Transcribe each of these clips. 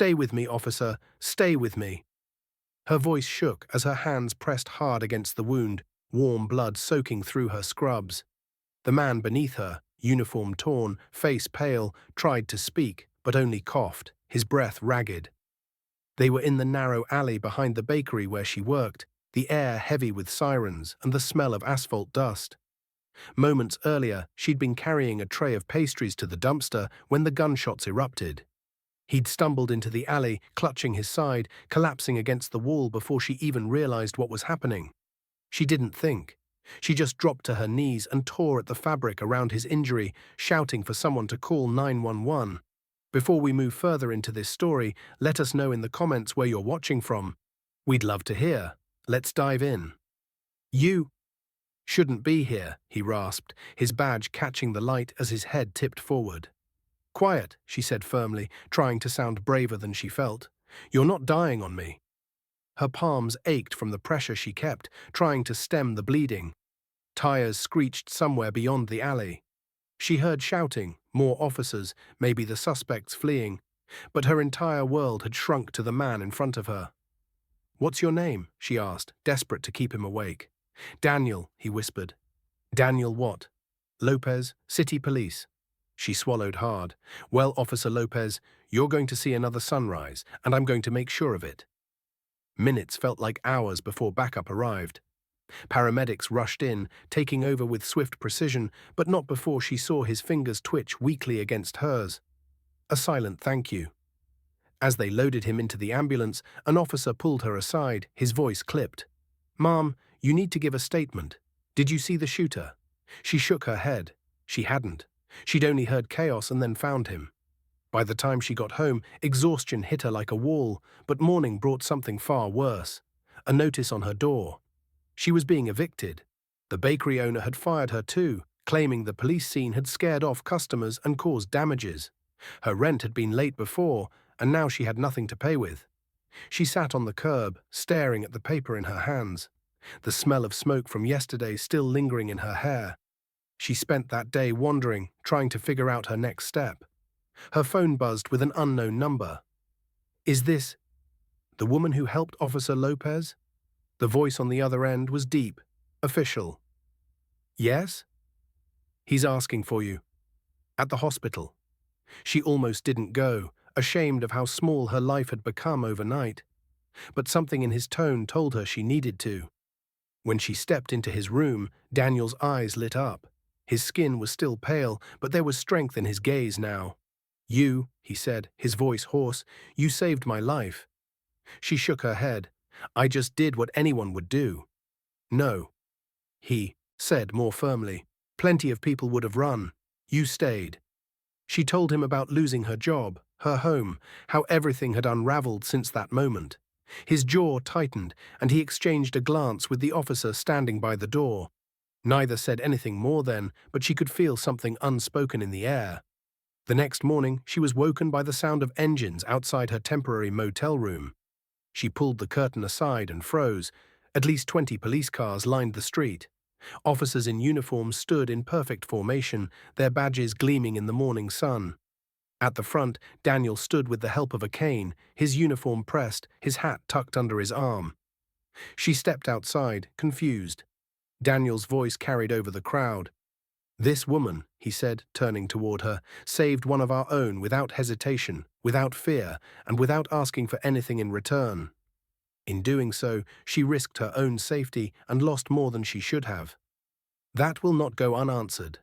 Stay with me, officer. Stay with me. Her voice shook as her hands pressed hard against the wound, warm blood soaking through her scrubs. The man beneath her, uniform torn, face pale, tried to speak, but only coughed, his breath ragged. They were in the narrow alley behind the bakery where she worked, the air heavy with sirens and the smell of asphalt dust. Moments earlier, she'd been carrying a tray of pastries to the dumpster when the gunshots erupted. He'd stumbled into the alley, clutching his side, collapsing against the wall before she even realized what was happening. She didn't think. She just dropped to her knees and tore at the fabric around his injury, shouting for someone to call 911. Before we move further into this story, let us know in the comments where you're watching from. We'd love to hear. Let's dive in. You shouldn't be here, he rasped, his badge catching the light as his head tipped forward. Quiet, she said firmly, trying to sound braver than she felt. You're not dying on me. Her palms ached from the pressure she kept, trying to stem the bleeding. Tires screeched somewhere beyond the alley. She heard shouting, more officers, maybe the suspects fleeing, but her entire world had shrunk to the man in front of her. What's your name? She asked, desperate to keep him awake. Daniel, he whispered. Daniel what? Lopez, City Police. She swallowed hard. Well, Officer Lopez, you're going to see another sunrise, and I'm going to make sure of it. Minutes felt like hours before backup arrived. Paramedics rushed in, taking over with swift precision, but not before she saw his fingers twitch weakly against hers. A silent thank you. As they loaded him into the ambulance, an officer pulled her aside, his voice clipped. Ma'am, you need to give a statement. Did you see the shooter? She shook her head. She hadn't. She'd only heard chaos and then found him. By the time she got home, exhaustion hit her like a wall, but morning brought something far worse. A notice on her door. She was being evicted. The bakery owner had fired her too, claiming the police scene had scared off customers and caused damages. Her rent had been late before, and now she had nothing to pay with. She sat on the curb, staring at the paper in her hands, the smell of smoke from yesterday still lingering in her hair. She spent that day wandering, trying to figure out her next step. Her phone buzzed with an unknown number. Is this the woman who helped Officer Lopez? The voice on the other end was deep, official. Yes? He's asking for you. At the hospital. She almost didn't go, ashamed of how small her life had become overnight. But something in his tone told her she needed to. When she stepped into his room, Daniel's eyes lit up. His skin was still pale, but there was strength in his gaze now. You, he said, his voice hoarse, you saved my life. She shook her head. I just did what anyone would do. No. He said more firmly. Plenty of people would have run. You stayed. She told him about losing her job, her home, how everything had unraveled since that moment. His jaw tightened, and he exchanged a glance with the officer standing by the door. Neither said anything more then, but she could feel something unspoken in the air. The next morning, she was woken by the sound of engines outside her temporary motel room. She pulled the curtain aside and froze. At least 20 police cars lined the street. Officers in uniform stood in perfect formation, their badges gleaming in the morning sun. At the front, Daniel stood with the help of a cane, his uniform pressed, his hat tucked under his arm. She stepped outside, confused. Daniel's voice carried over the crowd. This woman, he said, turning toward her, saved one of our own without hesitation, without fear, and without asking for anything in return. In doing so, she risked her own safety and lost more than she should have. That will not go unanswered.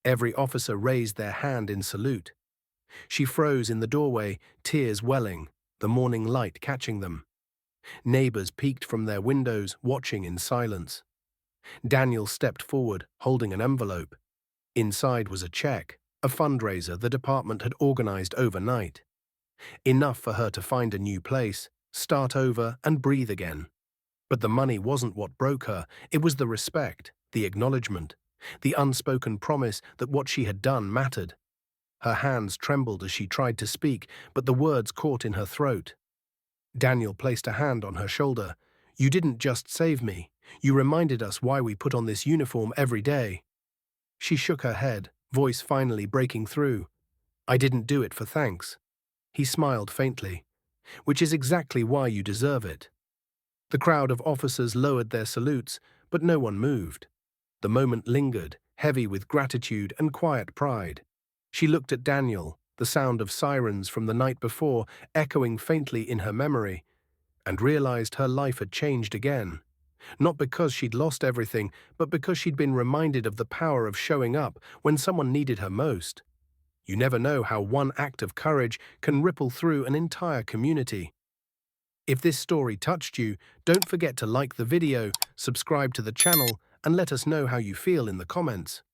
Every officer raised their hand in salute. She froze in the doorway, tears welling, the morning light catching them. Neighbors peeked from their windows, watching in silence. Daniel stepped forward, holding an envelope. Inside was a check, a fundraiser the department had organized overnight. Enough for her to find a new place, start over, and breathe again. But the money wasn't what broke her, it was the respect, the acknowledgement, the unspoken promise that what she had done mattered. Her hands trembled as she tried to speak, but the words caught in her throat. Daniel placed a hand on her shoulder. You didn't just save me. You reminded us why we put on this uniform every day. She shook her head, voice finally breaking through. I didn't do it for thanks. He smiled faintly. "Which is exactly why you deserve it." The crowd of officers lowered their salutes, but no one moved. The moment lingered, heavy with gratitude and quiet pride. She looked at Daniel, the sound of sirens from the night before echoing faintly in her memory, and realized her life had changed again. Not because she'd lost everything, but because she'd been reminded of the power of showing up when someone needed her most. You never know how one act of courage can ripple through an entire community. If this story touched you, don't forget to like the video, subscribe to the channel, and let us know how you feel in the comments.